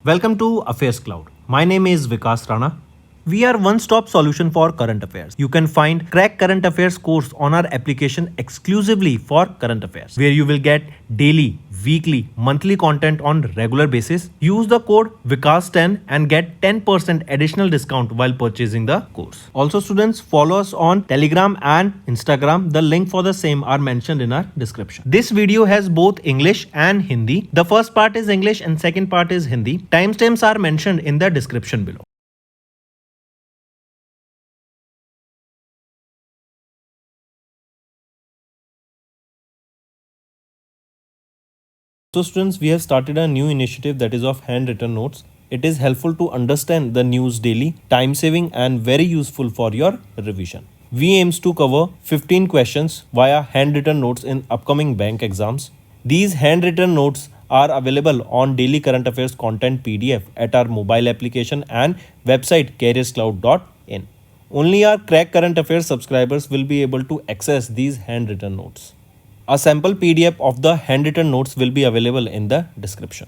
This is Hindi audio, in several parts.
Welcome to Affairs Cloud. My name is Vikas Rana. We are one-stop solution for current affairs. You can find Crack Current Affairs course on our application exclusively for current affairs, where you will get daily, weekly, monthly content on regular basis. Use the code Vikas10 and get 10% additional discount while purchasing the course. Also, students, follow us on Telegram and Instagram. The link for the same are mentioned in our description. This video has both English and Hindi. The first part is English and second part is Hindi. Timestamps are mentioned in the description below. So students, we have started a new initiative that is of handwritten notes. It is helpful to understand the news daily, time saving and very useful for your revision. We aims to cover 15 questions via handwritten notes in upcoming bank exams. These handwritten notes are available on daily current affairs content PDF at our mobile application and website careerscloud.in. Only our Crack Current Affairs subscribers will be able to access these handwritten notes. A sample PDF of the handwritten notes will be available in the description.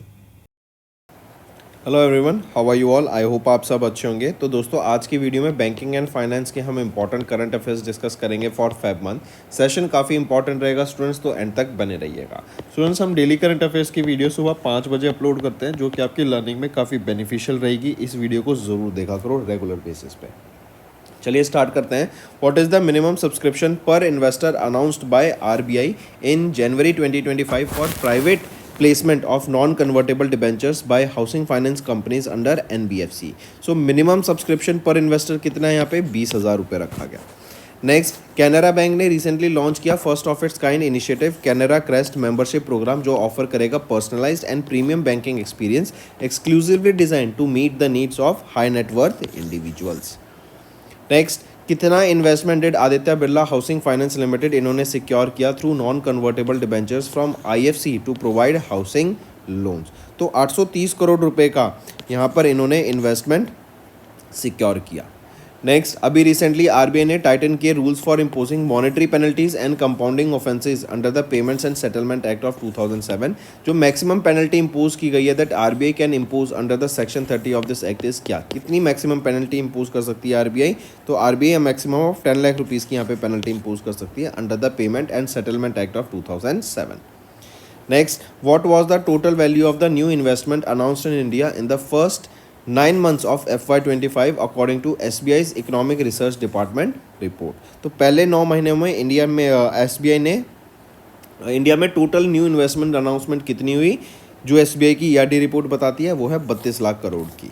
Hello everyone, how are you all. I hope आप सब अच्छे होंगे। तो दोस्तों, आज की वीडियो में बैंकिंग एंड फाइनेंस के हम इंपॉर्टेंट करंट अफेयर्स डिस्कस करेंगे फॉर फेब मंथ। सेशन काफ़ी इंपॉर्टेंट रहेगा स्टूडेंट्स, तो एंड तक बने रहिएगा। स्टूडेंट्स, हम डेली करंट अफेयर्स की वीडियो सुबह 5 बजे अपलोड करते हैं, जो कि आपकी लर्निंग में काफ़ी बेनिफिशियल रहेगी। इस वीडियो को ज़रूर देखा करो रेगुलर बेसिस पे। चलिए स्टार्ट करते हैं। What is the minimum subscription per investor announced by RBI in January 2025 for private placement of non-convertible debentures by housing finance companies under NBFC। So minimum subscription per investor कितना है यहाँ पे 20,000 रुपये रखा गया। नेक्स्ट, कैनरा बैंक ने रिसेंटली लॉन्च किया first of its kind initiative Canara crest membership programme, जो ऑफर करेगा personalised and premium banking experience exclusively design to meet the needs of high net worth individuals. Next, कितना investment did Aditya Birla housing finance limited इन्होंने सिक्योर किया through non convertible debentures from IFC to provide housing loans. तो 830 करोड़ रुपए का यहाँ पर इन्होंने इन्वेस्टमेंट सिक्योर किया। नेक्स्ट, अभी रिसेंटली आरबीआई ने टाइटन किए rules for imposing monetary penalties and compounding offences under the payments and settlement act of 2007। जो मैक्सिमम पेनल्टी इम्पोज की गई है that RBI can impose under the section 30 of this act is क्या? कितनी मैक्सिमम पेनल्टी इम्पोज कर सकती है आरबीआई? तो RBI maximum of 10 lakh rupees की यहाँ पे पेनल्टी इम्पोज कर सकती है under the payment and settlement act of 2007। Next, what was the total value of the new investment announced in India in the first 9 months of FY25 according to SBI's Economic Research Department report? तो पहले 9 महीने में इंडिया में SBI ने इंडिया में टोटल न्यू इन्वेस्टमेंट अनाउंसमेंट कितनी हुई, जो SBI की ईआरडी रिपोर्ट बताती है, वो है 32 लाख करोड़ की।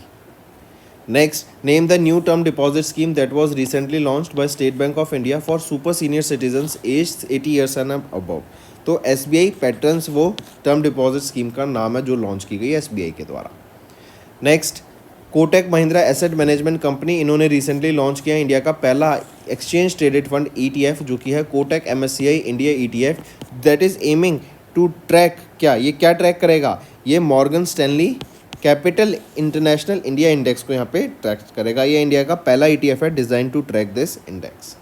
Next, name the new term deposit scheme that was recently launched by State Bank of India for super senior citizens aged 80 years and above। तो SBI पैटर्न्स वो टर्म डिपॉजिट स्कीम का नाम है जो लॉन्च की गई है SBI के द्वारा। Next, Kotak Mahindra asset management company इन्होंने रिसेंटली लॉन्च किया इंडिया का पहला एक्सचेंज ट्रेडेड फंड ETF, जो कि है Kotak MSCI India ETF that is aiming to track ये क्या ट्रैक करेगा? ये Morgan Stanley capital international India index को यहाँ पे ट्रैक करेगा। ये इंडिया का पहला ETF है design to track this index.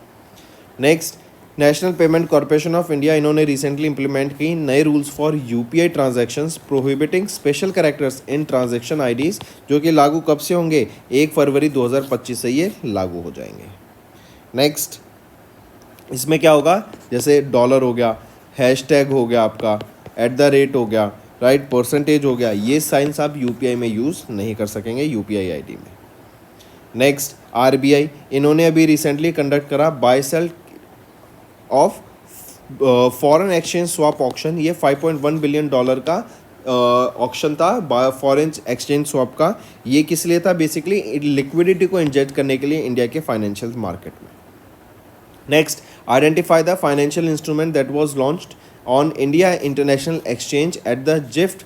Next, national payment corporation of India इन्होंने रिसेंटली इंप्लीमेंट की नए rules for UPI transactions prohibiting special characters in transaction IDs, जो कि लागू कब से होंगे? 1 फरवरी 2025 से ये लागू हो जाएंगे। नेक्स्ट, इसमें क्या होगा? जैसे डॉलर हो गया, हैशटैग हो गया, आपका @ हो गया, राइट, परसेंटेज हो गया, ये साइंस आप UPI में यूज़ नहीं कर सकेंगे UPI ID में। नेक्स्ट, RBI इन्होंने अभी रिसेंटली कंडक्ट करा buy sell of foreign exchange swap auction. ये $5.1 बिलियन का ऑक्शन था फॉरेन एक्सचेंज स्वैप का। ये किस लिए था? बेसिकली लिक्विडिटी को इंजेक्ट करने के लिए इंडिया के फाइनेंशियल मार्केट में। Next, identify the financial instrument that was launched on India international exchange at the GIFT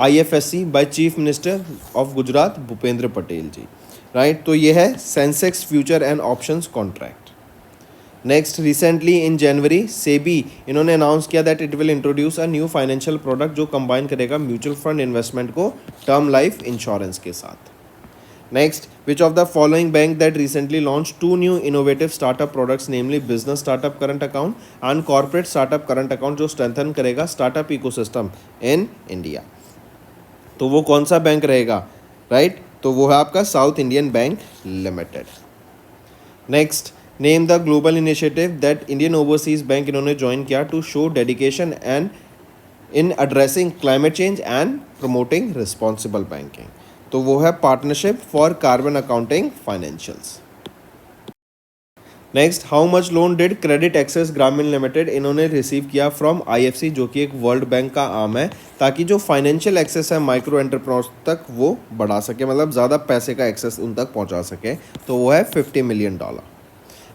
IFSC by chief minister of Gujarat Bhupendra Patel ji, right. तो ये है Sensex future and options contract. Next, recently in January SEBI इन्होंने अनाउंस किया that it will introduce a new financial product जो कंबाइन करेगा म्यूचुअल फंड इन्वेस्टमेंट को टर्म लाइफ इंश्योरेंस के साथ। Next, which of the following bank that recently launch 2 new innovative startup products namely business startup current account and corporate startup current account, जो स्ट्रेंथन करेगा स्टार्टअप इकोसिस्टम इन इंडिया। तो वो कौन सा बैंक रहेगा, राइट? तो वो है आपका south Indian bank limited. Next, name the global initiative that Indian overseas bank इन्होंने ज्वाइन किया to show dedication and in addressing climate change and promoting responsible banking. तो वो है partnership for carbon accounting financials. Next, how much loan did credit access Grameen limited इन्होंने रिसीव किया फ्रॉम आईएफसी, जो कि एक वर्ल्ड बैंक का आर्म है, ताकि जो फाइनेंशियल एक्सेस है माइक्रो एंटरप्रेन्योर्स तक वो बढ़ा सके, मतलब ज़्यादा पैसे का एक्सेस उन तक पहुंचा सके। तो वो है $50 million.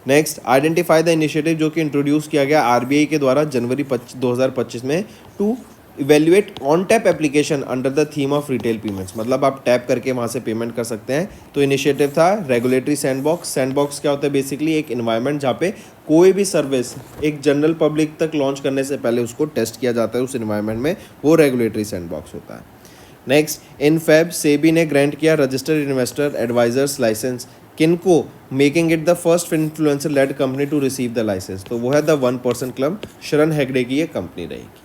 Next, identify the initiative जो कि इंट्रोड्यूस किया गया आरबीआई के द्वारा जनवरी 2025 में to evaluate on tap application under the theme of retail payments, मतलब आप टैप करके वहाँ से पेमेंट कर सकते हैं। तो इनिशिएटिव था रेगुलेटरी सैंडबॉक्स। सैंडबॉक्स क्या होता है? बेसिकली एक इन्वायरमेंट जहाँ पे कोई भी सर्विस एक जनरल पब्लिक तक लॉन्च करने से पहले उसको टेस्ट किया जाता है उस इन्वायरमेंट में, वो रेगुलेटरी सैंडबॉक्स होता है। नेक्स्ट, इन फेब सेबी ने ग्रांट किया रजिस्टर्ड इन्वेस्टर एडवाइजर्स लाइसेंस किनको, making it the first influencer led company to receive the license. तो वो है द 1% क्लब, शरण हेगड़े की ये कंपनी रहेगी।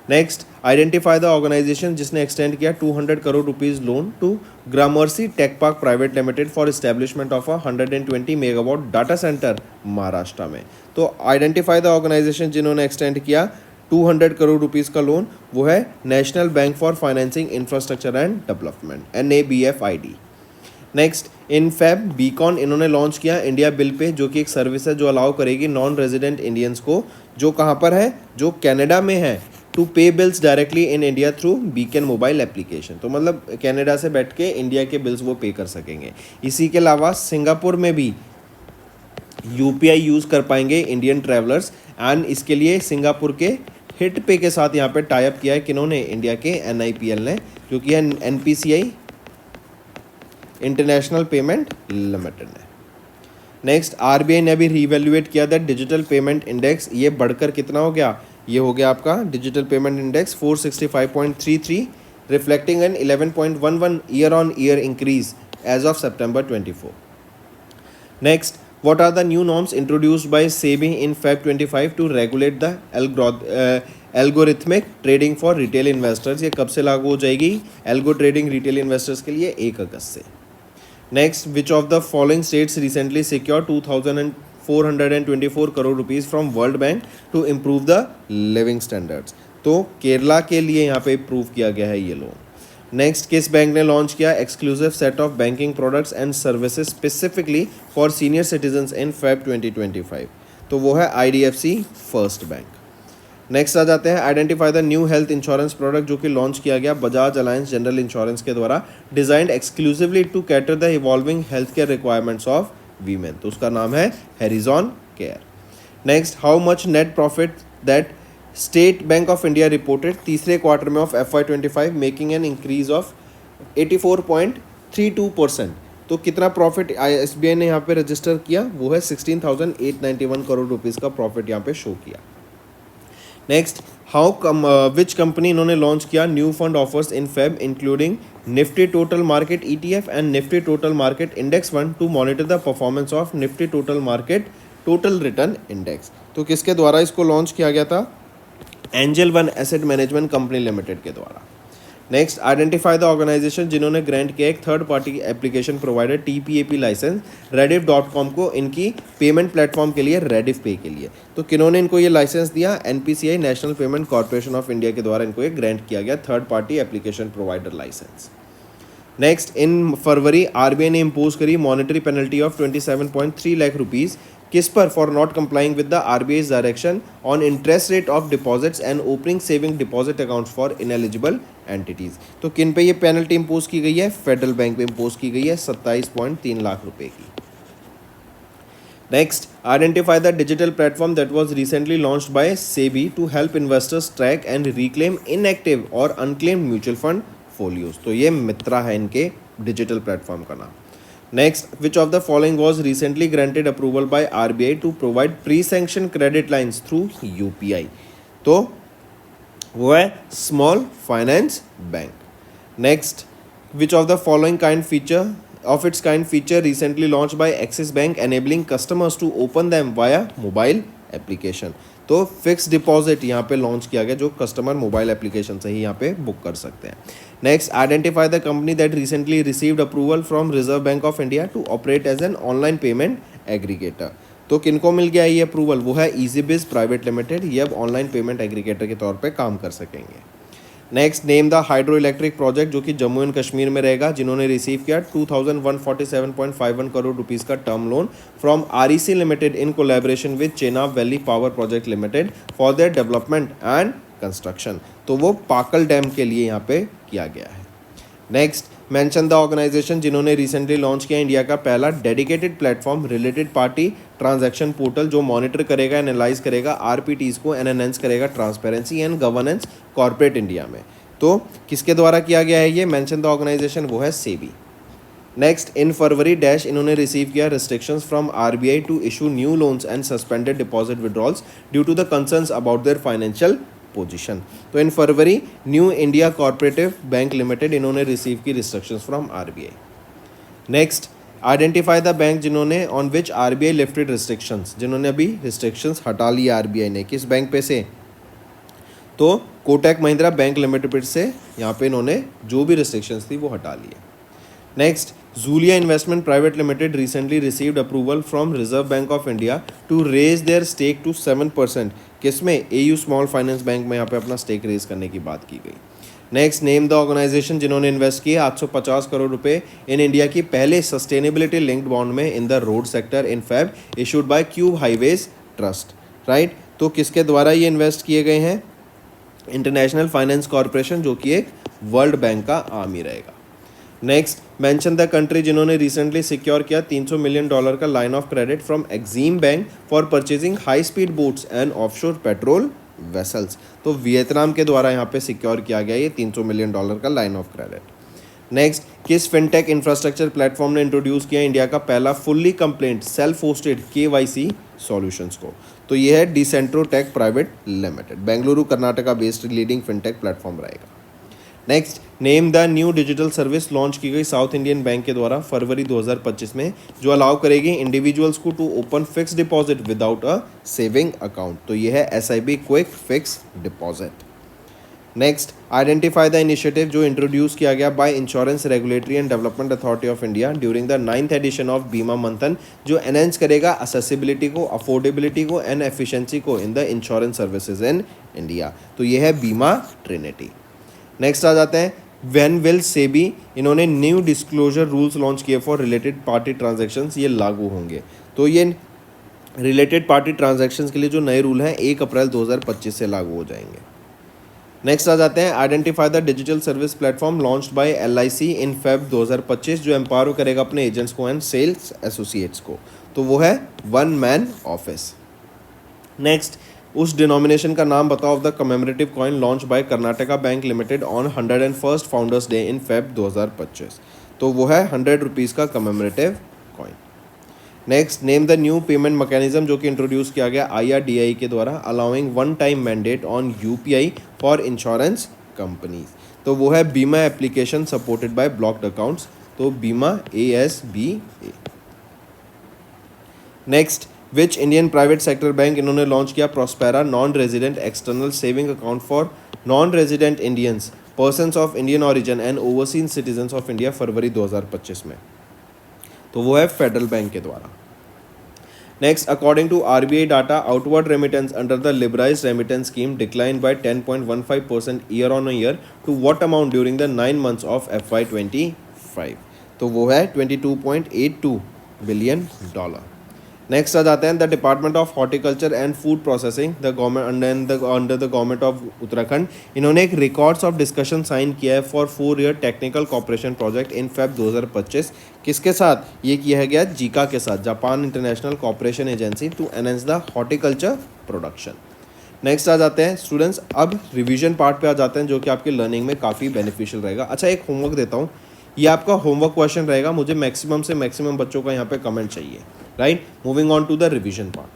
नेक्स्ट, आइडेंटिफाई द ऑर्गेनाइजेशन जिसने एक्सटेंड किया 200 crore rupees loan to Grammercy tech park private limited for establishment of 120 megawatt data centre Maharashtra में। तो आइडेंटिफाई द ऑर्गेनाइजेशन जिन्होंने एक्सटेंड किया 200 करोड़ रुपीज़ का लोन, वो है national bank for financing infrastructure and development, NABFID। Next, इन फैब बीकॉन इन्होंने लॉन्च किया इंडिया बिल पे, जो कि एक सर्विस है जो अलाउ करेगी नॉन रेजिडेंट इंडियंस को, जो कहाँ पर है, जो कनाडा में है, to pay bills directly in India through beacon mobile application. तो मतलब कनाडा से बैठ के इंडिया के बिल्स वो पे कर सकेंगे। इसी के अलावा सिंगापुर में भी UPI यूज़ कर पाएंगे इंडियन ट्रैवलर्स, एंड इसके लिए सिंगापुर के हिट पे के साथ यहाँ पे टाइप किया है किन्होंने, इंडिया के NIPL ने, जो कि है NPCI इंटरनेशनल पेमेंट लिमिटेड है। नेक्स्ट, RBI ने भी रीवैल्यूएट किया दैट डिजिटल पेमेंट इंडेक्स, ये बढ़कर कितना हो गया, ये हो गया आपका digital payment index 465.33, reflecting an 11.11 year on year increase as of September 24। Next, what are the new norms introduced by SEBI in Feb 25 to regulate the algorithmic trading for retail investors? ये कब से लागू हो जाएगी एल्गो ट्रेडिंग रिटेल इन्वेस्टर्स के लिए? 1 अगस्त से। Next, which of the following states recently secure 2424 crore rupees from world bank to improve the living standards? तो केरला के लिए यहाँ पे अप्रूव किया गया है ये लोन। नेक्स्ट, किस बैंक ने लॉन्च किया exclusive set of banking products and services specifically for senior citizens in Feb 2025? तो वो है IDFC फर्स्ट बैंक। नेक्स्ट आ जाते हैं, identify the new health insurance product जो कि लॉन्च किया गया बजाज अलायंस जनरल इंश्योरेंस के द्वारा, designed exclusively to cater the evolving health care requirements of women. तो उसका नाम है Herizon care. Next, how much net profit that State Bank of India reported तीसरे क्वार्टर में of FY25, making an increase of 84.32%। तो कितना प्रॉफिट SBI ने यहाँ पे रजिस्टर किया, वो है 16,891 करोड़ रुपीज़ का प्रॉफिट यहाँ पे शो किया। नेक्स्ट, विच कंपनी इन्होंने लॉन्च किया new fund offers in Feb including Nifty total market ETF and Nifty total market index fund to monitor the performance of Nifty total market total return index? तो किसके द्वारा इसको लॉन्च किया गया था? Angel One asset management company limited के द्वारा। नेक्स्ट, आइडेंटिफाई द ऑर्गेनाइजेशन जिन्होंने ग्रांट किया एक third party application provider TPAP license Rediff.com को इनकी पेमेंट प्लेटफॉर्म के लिए, Rediff पे के लिए। तो किन्होंने इनको ये लाइसेंस दिया? NPCI national payment corporation of India के द्वारा इनको ये ग्रांट किया गया third party application provider licence. Next, in February RBI ने इम्पोज करी monetary penalty of 27.3 lakh rupees किस पर? For not complying with the RBI's direction on interest rate of deposits and opening saving deposit accounts for ineligible entities. तो किन पे ये पेनल्टी इम्पोज की गई है? फेडरल बैंक पे इम्पोज की गई है 27.3 लाख रुपए की। Next, identify the digital platform that was recently launched by SEBI to help investors track and reclaim inactive और अनक्लेम्ड म्यूचुअल फंड फोलियोज। तो ये मित्रा है इनके डिजिटल प्लेटफॉर्म का नाम। Next, which of the following was recently granted approval by RBI to provide pre-sanctioned credit lines through UPI? तो वो है Small Finance Bank. Next, which of the following of its kind feature recently launched by Axis Bank enabling customers to open them via mobile application. तो फिक्स डिपॉजिट यहाँ पे लॉन्च किया गया जो कस्टमर मोबाइल एप्लीकेशन से ही यहाँ पे बुक कर सकते हैं। Next, identify the company that recently received approval from Reserve Bank of India to operate as an online payment aggregator. तो किनको मिल गया ये अप्रूवल? वो है ईजीबिज प्राइवेट लिमिटेड। ये अब ऑनलाइन पेमेंट एग्रीगेटर के तौर पे काम कर सकेंगे। Next, name the hydro electric project जो कि जम्मू एंड कश्मीर में रहेगा, जिन्होंने रिसीव किया 2147.51 करोड़ रुपीस का term loan from REC limited in collaboration with Chenab valley power project limited for their development and construction. तो वो पाकल डैम के लिए यहाँ पे किया गया है। नेक्स्ट, मेंशन द ऑर्गेनाइजेशन जिन्होंने रिसेंटली लॉन्च किया इंडिया का पहला dedicated platform related party transaction portal जो मॉनिटर करेगा, एनालाइज करेगा आरपीटीज को, एनहांस करेगा transparency and governance corporate India में। तो किसके द्वारा किया गया है ये? मेंशन द ऑर्गेनाइजेशन, वो है SEBI. Next, in February dash इन्होंने रिसीव किया restrictions from RBI to issue new loans and suspended deposit withdrawals due to the concerns about their financial position. तो in February new India cooperative bank limited इन्होंने रिसीव की restrictions from RBI. Next, identify the bank जिन्होंने on which RBI lifted restrictions, जिन्होंने अभी रिस्ट्रिक्शंस हटा ली आरबीआई ने। किस बैंक पे से? तो कोटक महिंद्रा बैंक लिमिटेड से यहाँ पे इन्होंने जो भी रिस्ट्रिक्शंस थी वो हटा लिए। Next, Julia investment private limited recently received approval from Reserve Bank of India to raise their stake to 7%। किसमें? एयू स्मॉल फाइनेंस बैंक में यहाँ पे अपना स्टेक रेज करने की बात की गई। नेक्स्ट, नेम द ऑर्गेनाइजेशन जिन्होंने इन्वेस्ट किए 850 करोड़ रुपए इन इंडिया की पहले सस्टेनेबिलिटी लिंक्ड बॉन्ड में in the road sector in Feb issued by cube highways trust, right. तो किसके द्वारा ये इन्वेस्ट किए गए हैं? इंटरनेशनल फाइनेंस कॉर्पोरेशन जो कि एक वर्ल्ड बैंक का आर्म ही रहेगा। नेक्स्ट, मेंशन द कंट्री जिन्होंने रिसेंटली सिक्योर किया $300 मिलियन का line of credit from Exim bank for purchasing high speed boats and offshore patrol vessels. तो वियतनाम के द्वारा यहाँ पे सिक्योर किया गया ये $300 मिलियन का लाइन ऑफ क्रेडिट। नेक्स्ट, किस फिनटेक इंफ्रास्ट्रक्चर प्लेटफॉर्म ने इंट्रोड्यूस किया इंडिया का पहला fully compliant self hosted KYC solutions को? तो ये है Decentro Tech private limited, Bengaluru Karnataka based leading fintech platform रहेगा। Next, name the new digital service launch की गई साउथ इंडियन बैंक के द्वारा फरवरी 2025 में जो अलाउ करेगी इंडिविजुअल्स को to open fix deposit without a saving account. तो ये है SIB quick fix deposit. Next, identify the initiative जो इंट्रोड्यूस किया गया by insurance regulatory and development authority of India during the 9th edition of Bima Manthan जो एनहेंस करेगा असेसिबिलिटी को, अफोर्डेबिलिटी को एंड एफिशिएंसी को in the insurance services in India. तो ये है बीमा ट्रिनिटी। नेक्स्ट आ जाते हैं, व्हेन विल सेबी इन्होंने न्यू डिस्क्लोजर रूल्स लॉन्च किए फॉर रिलेटेड पार्टी ट्रांजैक्शंस, ये लागू होंगे। तो ये रिलेटेड पार्टी ट्रांजैक्शंस के लिए जो नए रूल हैं 1 अप्रैल 2025 से लागू हो जाएंगे। नेक्स्ट आ जाते हैं, identify the digital service platform launched by LIC in Feb 2025 जो एम्पावर करेगा अपने एजेंट्स को एंड सेल्स एसोसिएट्स को। तो वो है वन मैन ऑफिस। नेक्स्ट, उस डिनोमिनेशन का नाम बताओ of the commemorative coin launch by Karnataka bank limited on 101st founders day in Feb 2025। तो वो है 100 रुपीज़ का commemorative coin. Next, name the new payment mechanism जो कि इंट्रोड्यूस किया गया IRDAI के द्वारा allowing one time mandate on UPI for insurance companies. तो वो है बीमा application supported by blocked accounts. तो बीमा ASBA। Next, which Indian private sector bank इन्होंने लॉन्च किया Prospera non resident external saving account for non resident Indians persons of Indian origin and overseas citizens of India February 2025 में। तो वो है फेडरल बैंक के द्वारा। Next, according to RBI data outward remittance under the liberalised remittance scheme decline by 10.15% year on year to what amount during the 9 months of FY25। तो वो है $22.82 बिलियन। नेक्स्ट आ जाते हैं, the department of horticulture and food processing the government under the government of Uttarakhand इन्होंने एक रिकॉर्ड्स ऑफ डिस्कशन साइन किया है for 4 year technical corporation project in Feb 2025। किसके साथ ये किया गया? जीका के साथ, Japan international cooperation agency to enhance the horticulture production. Next आ जाते हैं स्टूडेंट्स, अब रिवीजन पार्ट पे आ जाते हैं जो कि आपकी लर्निंग में काफ़ी बेनिफिशियल रहेगा। अच्छा, एक होमवर्क देता हूँ, ये आपका होमवर्क क्वेश्चन रहेगा, मुझे मैक्सिमम से मैक्सिमम बच्चों का यहाँ पे कमेंट चाहिए, right. Moving on to the revision part.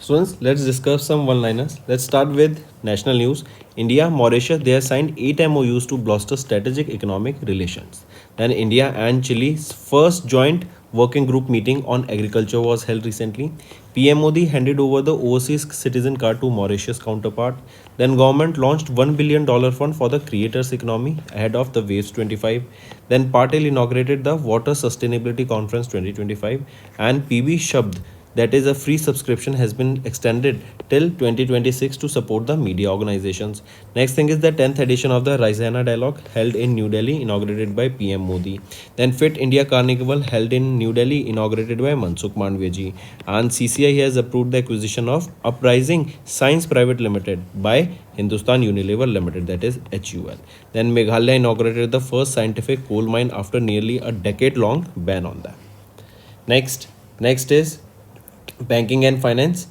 Students, let's discuss some one-liners. Let's start with national news. India, Mauritius, they have signed 8 MOUs to bolster strategic economic relations. Then India and Chile's first joint working group meeting on agriculture was held recently. PM Modi handed over the overseas citizen card to Mauritius counterpart. Then government launched $1 billion fund for the creators economy ahead of the Waves 25. Then Patel inaugurated the Water Sustainability Conference 2025 and PB Shabd, that is a free subscription, has been extended till 2026 to support the media organizations. Next thing is the 10th edition of the Raisina Dialogue held in New Delhi, inaugurated by PM Modi. Then Fit India Carnival held in New Delhi, inaugurated by Mansukh Mandviya ji. And CCI has approved the acquisition of Uprising Science Private Limited by Hindustan Unilever Limited, that is HUL. Then Meghalaya inaugurated the first scientific coal mine after nearly a decade-long ban on that. Next is banking and finance.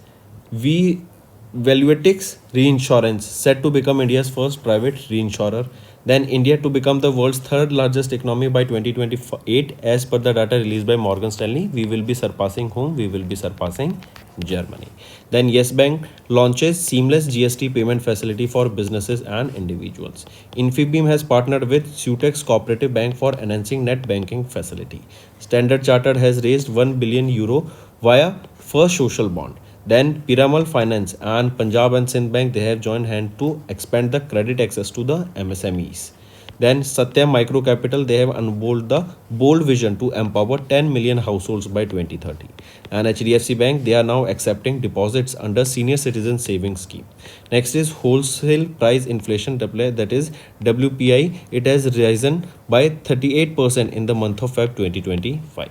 Valuetics Reinsurance set to become India's first private reinsurer. Then India to become the world's third largest economy by 2028 as per the data released by Morgan Stanley. We will be surpassing whom? We will be surpassing Germany. Then Yes Bank launches seamless GST payment facility for businesses and individuals. Infibeam has partnered with Sutex Cooperative Bank for enhancing net banking facility. Standard Chartered has raised €1 billion via First Social Bond. Then Piramal Finance and Punjab and Sindh Bank, they have joined hand to expand the credit access to the MSMEs. Then Satyam Micro Capital, they have unveiled the bold vision to empower 10 million households by 2030. And HDFC Bank, they are now accepting deposits under Senior Citizen Savings Scheme. Next is wholesale price inflation, that is WPI. It has risen by 38% in the month of Feb 2025.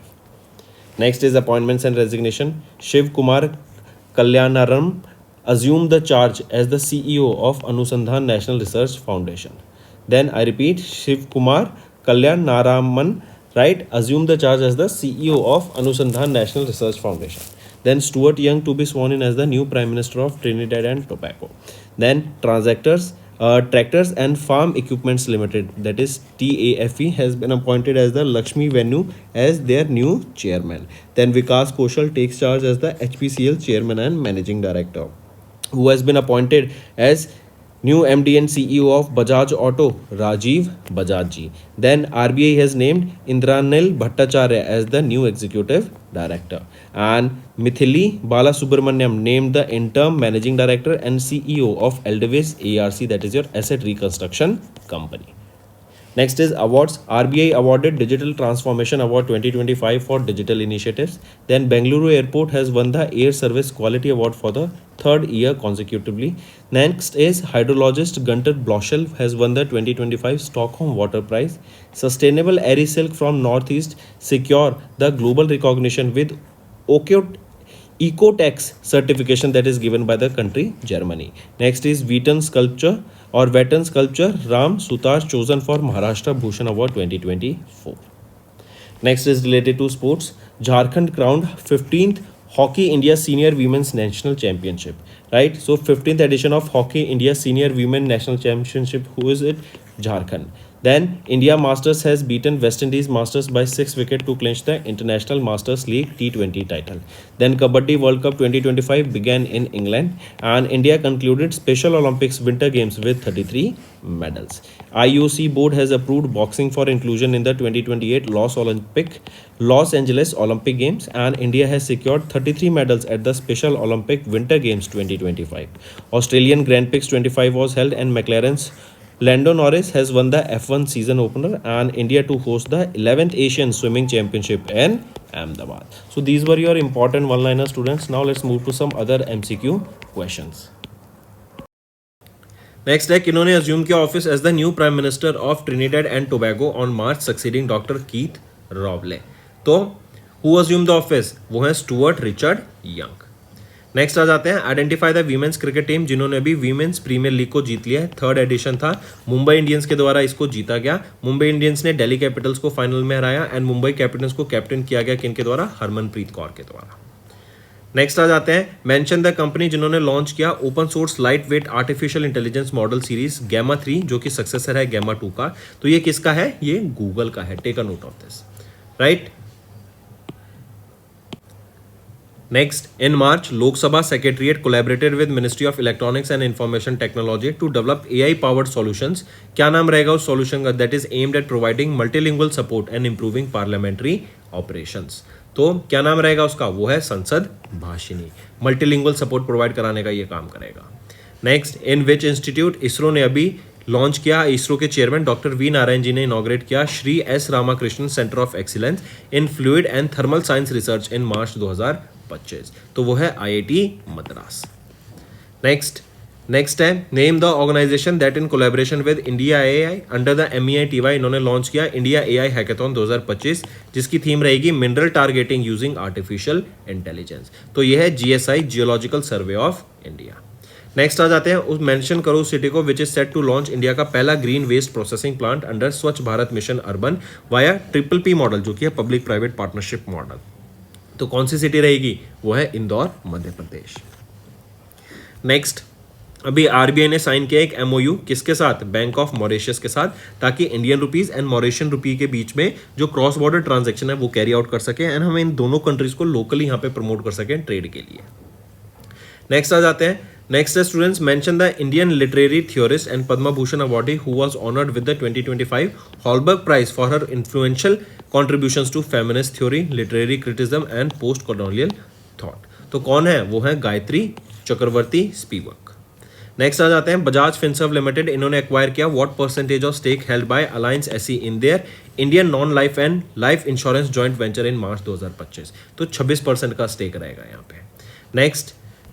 Next is appointments and resignation. Shiv Kumar Kalyanaram assumed the charge as the CEO of Anusandhan National Research Foundation. Then I repeat, Shiv Kumar Kalyanaraman, right, assumed the charge as the CEO of Anusandhan National Research Foundation. Then Stuart Young to be sworn in as the new Prime Minister of Trinidad and Tobago. Then Tractors and Farm Equipments Limited, that is TAFE, has been appointed as the Lakshmi Venu as their new chairman. Then Vikas Kaushal takes charge as the HPCL chairman and managing director, who has been appointed as new MD and CEO of Bajaj Auto, Rajiv Bajaj. Then RBI has named Indranil Bhattacharya as the new executive director. And Mithili Balasubramaniam named the interim managing director and CEO of Eldevis ARC, that is your asset reconstruction company. Next is awards. RBI awarded Digital Transformation Award 2025 for digital initiatives. Then Bengaluru Airport has won the Air Service Quality Award for the third year consecutively. Next is hydrologist Gunter Bloschel has won the 2025 Stockholm Water Prize. Sustainable Airy Silk from Northeast secure the global recognition with Ecotex certification that is given by the country Germany. Next is Wheaton sculpture Ram Sutar chosen for Maharashtra Bhushan Award 2024. Next is related to sports. Jharkhand crowned 15th Hockey India Senior Women's National Championship. Right? So 15th edition of Hockey India Senior Women National Championship. Who is it? Jharkhand. Then India Masters has beaten West Indies Masters by 6 wickets to clinch the International Masters League T20 title. Then Kabaddi World Cup 2025 began in England and India concluded Special Olympics Winter Games with 33 medals. IOC board has approved boxing for inclusion in the 2028 Los Angeles Olympic Games and India has secured 33 medals at the Special Olympic Winter Games 2025. Australian Grand Prix 25 was held and McLaren's Lando Norris has won the F1 season opener and India to host the 11th Asian Swimming Championship in Ahmedabad. So these were your important one-liner, students. Now let's move to some other MCQ questions. Next है, किन्होंने अज्यूम किया office as the new prime minister of Trinidad and Tobago on March succeeding doctor Keith रॉबले? तो हु अज्यूम द ऑफिस? वो है स्टुअर्ट रिचर्ड यंग. नेक्स्ट आ जाते हैं, identify the women's cricket team जिन्होंने अभी वीमेंस प्रीमियर लीग को जीत लिया है. थर्ड एडिशन था, मुंबई इंडियंस के द्वारा इसको जीता गया. मुंबई इंडियंस ने दिल्ली कैपिटल्स को फाइनल में हराया एंड मुंबई कैपिटल्स को कैप्टन किया गया किनके द्वारा? हरमनप्रीत कौर के द्वारा. नेक्स्ट आ जाते हैं, मेंशन द कंपनी जिन्होंने लॉन्च किया open source light weight artificial intelligence model series Gemma 3 जो कि सक्सेसर है गैमा 2 का. तो ये किसका है? ये गूगल का है. Take a note of this. Right. Next, in March, Lok Sabha Secretariat collaborated with Ministry of Electronics and Information Technology to develop AI-powered solutions. क्या नाम रहेगा उस solution का? That is aimed at providing multilingual support and improving parliamentary operations. तो क्या नाम रहेगा उसका? वो है संसद भाषिनी. मल्टीलिंगुअल सपोर्ट प्रोवाइड कराने का ये काम करेगा. Next, in which institute? ISRO ने अभी लॉन्च किया. इसरो के chairman doctor V Narayan ji ने इनॉग्रेट किया Shri S Ramakrishnan centre of excellence in fluid and thermal science research in March 2025. तो वो है IIT मद्रास. नेक्स्ट है name the organisation that in collaboration with India AI under the MEITY इन्होंने लॉन्च किया इंडिया AI हैकेथॉन 2025, जिसकी थीम रहेगी mineral targeting using artificial intelligence. तो ये है GSI geological survey of India. Next आ जाते हैं, उस मेंशन करो सिटी को which is set to launch India का पहला green waste processing plant under Swachh Bharat mission urban via PPP model, जो कि है पब्लिक प्राइवेट पार्टनरशिप मॉडल. तो कौन सी सिटी रहेगी? वो है इंदौर, मध्य प्रदेश. नेक्स्ट, अभी RBI ने साइन किया एक MOU किसके साथ? बैंक ऑफ मॉरिशस के साथ, ताकि इंडियन रुपीज एंड मॉरिशियन रुपी के बीच में जो क्रॉस बॉर्डर ट्रांजेक्शन है वो कैरी आउट कर सके एंड हम इन दोनों कंट्रीज को लोकली यहाँ पे प्रमोट कर सकें ट्रेड के लिए. नेक्स्ट आ जाते हैं. नेक्स्ट है students, mention the Indian literary theorist and Padma Bhushan awardee who was honoured with the 2025 Holberg prize for her influential contributions to feminist theory, literary criticism and post colonial thought. तो कौन है? वो है गायत्री चक्रवर्ती स्पीवक. नेक्स्ट आ जाते हैं, बजाज फिनसर्व लिमिटेड इन्होंने एक्वायर किया what percentage of stake held by Allianz SE in their Indian non life and life insurance joint venture in March 2025. तो 26% का स्टेक रहेगा यहाँ पे.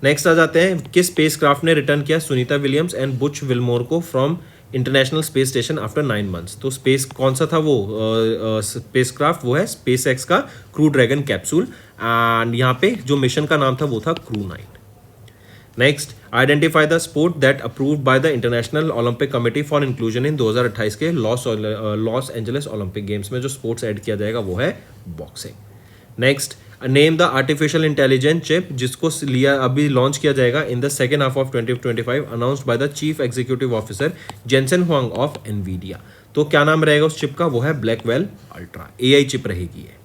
नेक्स्ट आ जाते हैं, किस स्पेसक्राफ्ट ने रिटर्न किया Sunita Williams and Butch Wilmore को from international space station after 9 months. तो स्पेस कौन सा था वो स्पेसक्राफ्ट? वो है SpaceX का क्रू ड्रैगन कैप्सूल एंड यहाँ पे जो मिशन का नाम था वो था crew 9. Next, identify the sport that approved by the international Olympic committee for inclusion in 2028 के लॉस एंजलिस ओलंपिक गेम्स में जो स्पोर्ट्स ऐड किया जाएगा वो है boxing. Next, name the artificial intelligence chip जिसको लिया अभी लॉन्च किया जाएगा in the second half of 2025 announced by the chief executive officer Jensen Huang of Nvidia. तो क्या नाम रहेगा उस चिप का? वो है ब्लैकवेल अल्ट्रा, AI चिप रहेगी ये.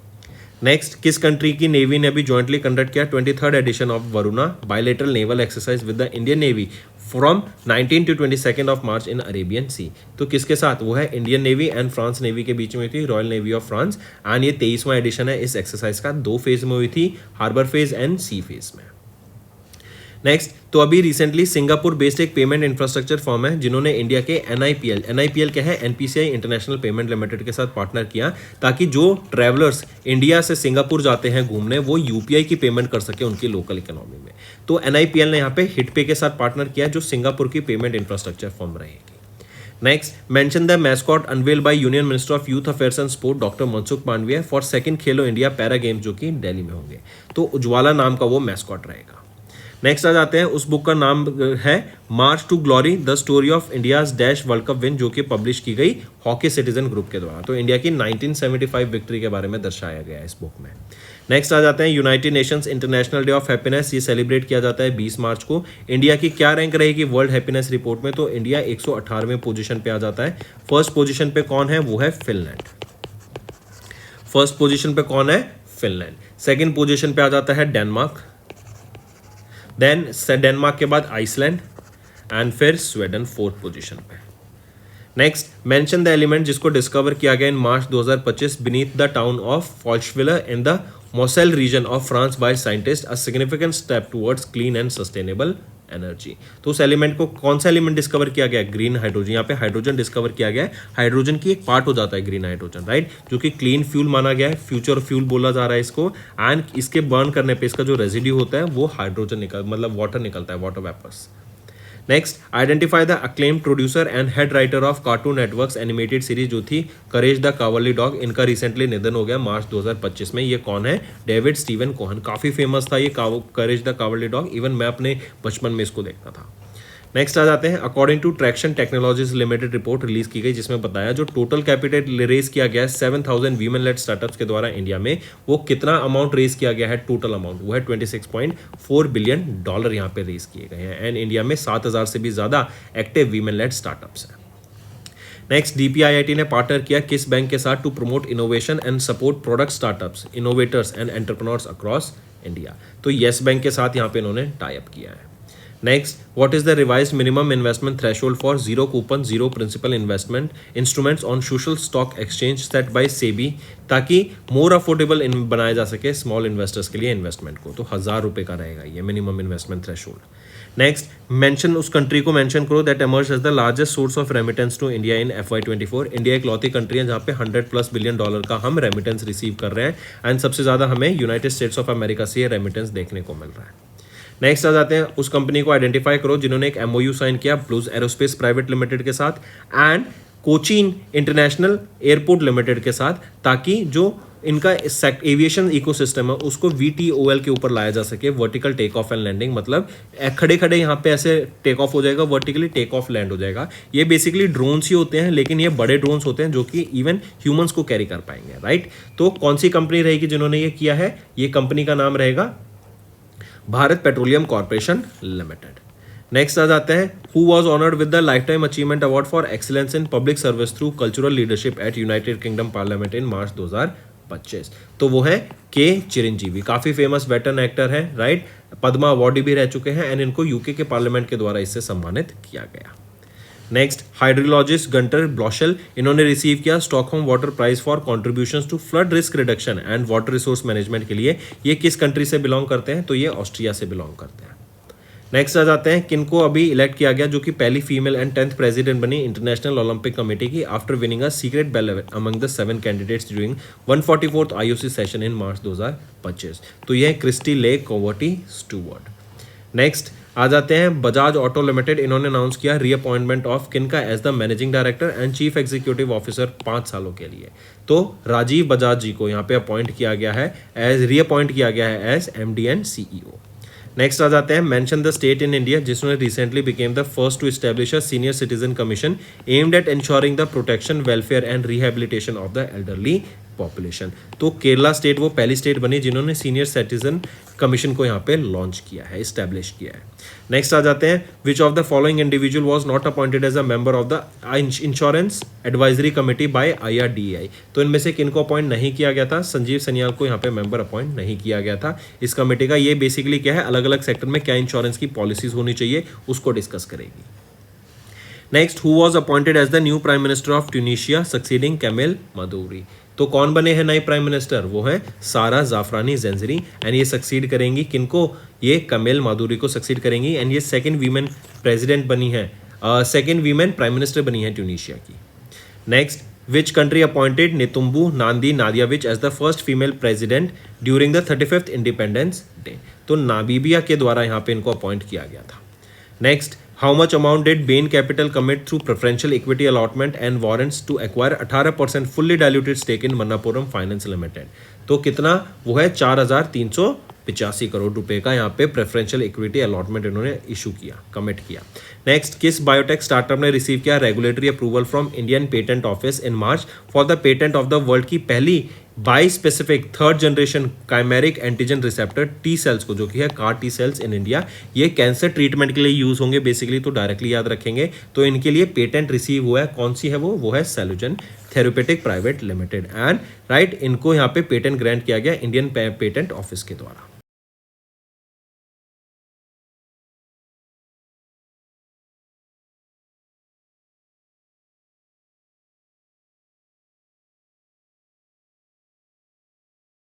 नेक्स्ट, किस कंट्री की नेवी ने अभी जॉइंटली कंडक्ट किया 23rd edition of Varuna bilateral naval exercise with the Indian navy from 19 to 22 of March in Arabian sea. तो किसके साथ? वो है Indian navy and France navy के बीच में हुई थी, royal navy of France. And ये 23वां एडिशन है इस एक्सरसाइज का. 2 फेज में हुई थी, harbour phase and sea phase में. नेक्स्ट, तो अभी रिसेंटली सिंगापुर बेस्ड एक पेमेंट इंफ्रास्ट्रक्चर फर्म है जिन्होंने इंडिया के NIPL क्या है? NPCI इंटरनेशनल पेमेंट लिमिटेड के साथ पार्टनर किया ताकि जो ट्रैवलर्स इंडिया से सिंगापुर जाते हैं घूमने वो UPI की पेमेंट कर सके उनकी लोकल इकोनॉमी में. तो NIPL ने यहाँ पे हिटपे के साथ पार्टनर किया जो सिंगापुर की पेमेंट इंफ्रास्ट्रक्चर फर्म रहेगी. Next, mention the mascot unveil by union minister of youth affairs and sport doctor Mansukh Mandaviya for second Khelo India para games जो कि दिल्ली में होंगे. तो उज्ज्वला नाम का वो मैस्कॉट रहेगा. नेक्स्ट आ जाते हैं, उस बुक का नाम है March two glory the story of India's dash world cup win जो कि पब्लिश की गई हॉकी सिटीजन ग्रुप के द्वारा. तो इंडिया की 1975 विक्ट्री के बारे में दर्शाया गया है इस बुक में. नेक्स्ट आ जाते हैं, United Nations international day of happiness. ये सेलिब्रेट किया जाता है 20 मार्च को. इंडिया की क्या रैंक रहेगी वर्ल्ड हैप्पीनेस रिपोर्ट में? तो इंडिया 118वें पोजीशन पे आ जाता है. फर्स्ट पोजीशन पे कौन है? वो है फिनलैंड. फर्स्ट पोजीशन पे कौन है? फिनलैंड. सेकंड पोजीशन पे आ जाता है डेनमार्क. देन डेनमार्क के बाद आइसलैंड एंड फिर स्वीडन 4th पोजीशन पे. नेक्स्ट, मेंशन द एलिमेंट जिसको डिस्कवर किया गया in March 2025 beneath the town of Folschviller in the Moselle region of France by scientist a significant step towards clean and sustainable energy. तो उस एलिमेंट को कौन सा एलिमेंट डिस्कवर किया गया? Green hydrogen. यहाँ पे हाइड्रोजन डिस्कवर किया गया है. हाइड्रोजन की एक पार्ट हो जाता है ग्रीन हाइड्रोजन, राइट, जो कि क्लीन फ्यूल माना गया है. फ्यूचर फ्यूल बोला जा रहा है इसको. एंड इसके बर्न करने पे इसका जो रेजिड्यू होता है वो हाइड्रोजन मतलब वाटर निकलता है, water vapours. Next, identify the acclaimed producer and head writer of cartoon networks animated series जो थी करेज द कावरली डॉग. इनका रिसेंटली निधन हो गया मार्च 2025 में. ये कौन है? David Steven Cohn. काफ़ी फेमस था ये courage the cowardly dog. Even मैं अपने बचपन में इसको देखता था. नेक्स्ट आ जाते हैं, according to Tracxn technologies limited report release की गई जिसमें बताया जो टोटल कैपिटल रेज किया गया है 7000 वीमेन लेड स्टार्टअप्स के द्वारा इंडिया में, वो कितना अमाउंट रेज किया गया है? टोटल अमाउंट वो है $26.4 बिलियन यहाँ पे रेज किए गए हैं. एंड इंडिया में 7000 से भी ज़्यादा एक्टिव वीमेन लेड स्टार्टअप्स हैं. नेक्स्ट, DPIIT ने पार्टनर किया किस बैंक के साथ to promote innovation and support product startups, innovators and entrepreneurs across India. तो येस बैंक के साथ यहाँ पे इन्होंने टाई अप किया है। Next, what is the revised minimum investment threshold for zero coupon zero principal investment instruments on social stock exchange set by SEBI, ताकि मोर अफोर्डेबल बनाया जा सके स्मॉल इन्वेस्टर्स के लिए इन्वेस्टमेंट को। तो 1000 रुपये का रहेगा ये minimum investment threshold. Next, mention उस कंट्री को मेंशन करो that emerge as the largest source of remittance to India in FY24। India एक लौती कंट्री है जहाँ पे $100+ बिलियन का हम रेमिटेंस रिसीव कर रहे हैं, एंड सबसे ज़्यादा हमें यूनाइटेड स्टेट्स ऑफ अमेरिका से ये रेमिटेंस देखने को मिल रहा है। नेक्स्ट आ जाते हैं, उस कंपनी को आइडेंटिफाई करो जिन्होंने एक MOU साइन किया ब्लूज एरोस्पेस प्राइवेट लिमिटेड के साथ and Cochin international airport limited के साथ, ताकि जो इनका एविएशन इकोसिस्टम है उसको VTOL के ऊपर लाया जा सके, vertical take off and landing. मतलब खड़े खड़े यहाँ पे ऐसे टेक ऑफ हो जाएगा, वर्टिकली टेक ऑफ लैंड हो जाएगा। ये बेसिकली ड्रोन्स ही होते हैं, लेकिन ये बड़े ड्रोन्स होते हैं जो कि इवन ह्यूमंस को कैरी कर पाएंगे, राइट। तो कौन सी कंपनी रहेगी जिन्होंने ये किया है? ये कंपनी का नाम रहेगा Bharat petroleum corporation limited. Next आ जाते हैं, who was honoured with the lifetime achievement award for excellence in public service through cultural leadership at United Kingdom parliament in March 2025। तो वो है के चिरंजीवी, काफी फेमस वेटरन एक्टर है, राइट। पद्मा अवार्डी भी रह चुके हैं एंड इनको यूके के पार्लियामेंट के द्वारा इससे सम्मानित किया गया। नेक्स्ट, हाइड्रोलॉजिस्ट गंटर ब्लॉशल, इन्होंने रिसीव किया Stockholm water prize for contributions to flood risk reduction and water resource management के लिए। ये किस कंट्री से बिलोंग करते हैं? तो ये ऑस्ट्रिया से बिलोंग करते हैं। नेक्स्ट आ जाते हैं, किनको अभी इलेक्ट किया गया जो कि पहली फीमेल एंड 10th प्रेसिडेंट बनी इंटरनेशनल ओलंपिक कमेटी की after winning a secret ballot among the 7 candidates during 144th IOC session in March 2025। तो यह क्रिस्टी ले कोवर्टी स्टूवर्ट। नेक्स्ट आ जाते हैं, बजाज ऑटो लिमिटेड, इन्होंने अनाउंस किया रीअपॉइंटमेंट ऑफ किनका as the managing director and chief executive officer 5 सालों के लिए। तो राजीव बजाज जी को यहाँ पे अपॉइंट किया गया है रीअपॉइंट किया गया है as MD and CEO। Next आ जाते हैं, mention the state in India जिसने recently became the first to establish a senior citizen commission aimed at ensuring the protection welfare and rehabilitation of the elderly population. तो केरला स्टेट वो पहली स्टेट बनी जिन्होंने सीनियर सिटीजन कमीशन को यहाँ पे लॉन्च किया है, इस्टेब्लिश किया है। नेक्स्ट आ जाते हैं, which of the following individual was not appointed as a member of the insurance advisory committee by IRDAI। तो इनमें से किनको अपॉइंट नहीं किया गया था? संजीव सनियाल को यहाँ पे मेंबर अपॉइंट नहीं किया गया था इस कमेटी का। ये बेसिकली क्या है, अलग अलग सेक्टर में क्या इंश्योरेंस की पॉलिसीज होनी चाहिए उसको डिस्कस करेगी। Next, who was appointed as the new prime minister of Tunisia succeeding Kamel Maddouri. तो कौन बने हैं नए प्राइम मिनिस्टर? वो है सारा जाफरानी ज़ंजरी एंड ये सक्सीड करेंगी किनको? ये कमिल मादुरी को सक्सीड करेंगी एंड ये सेकंड वीमेन प्रेसिडेंट बनी है, सेकंड वीमेन प्राइम मिनिस्टर बनी है ट्यूनीशिया की। Next, which country appointed Netumbo Nandi Ndaitwah as the first female president during the 35th independence day. तो नामीबिया के द्वारा यहाँ पे इनको अपॉइंट किया गया था। Next, how much amount did Bain Capital commit through preferential equity allotment and warrants to acquire 18% fully diluted stake in Manappuram finance limited. तो कितना? वो है 4,385 करोड़ रुपए का यहाँ पे प्रेफरेंशियल इक्विटी अलॉटमेंट इन्होंने इशू किया, कमिट किया। नेक्स्ट, किस बायोटेक स्टार्टअप ने रिसीव किया regulatory approval from Indian patent office in March for the patent of the world की पहली by specific 3rd generation chimeric antigen receptor T cells को, जो कि है car T cells in India. ये कैंसर ट्रीटमेंट के लिए यूज होंगे बेसिकली, तो डायरेक्टली याद रखेंगे। तो इनके लिए पेटेंट रिसीव हुआ है, कौन सी है वो है Cellugen therapeutics private limited and right, इनको यहाँ पे पेटेंट ग्रांट किया गया इंडियन पेटेंट ऑफिस के द्वारा।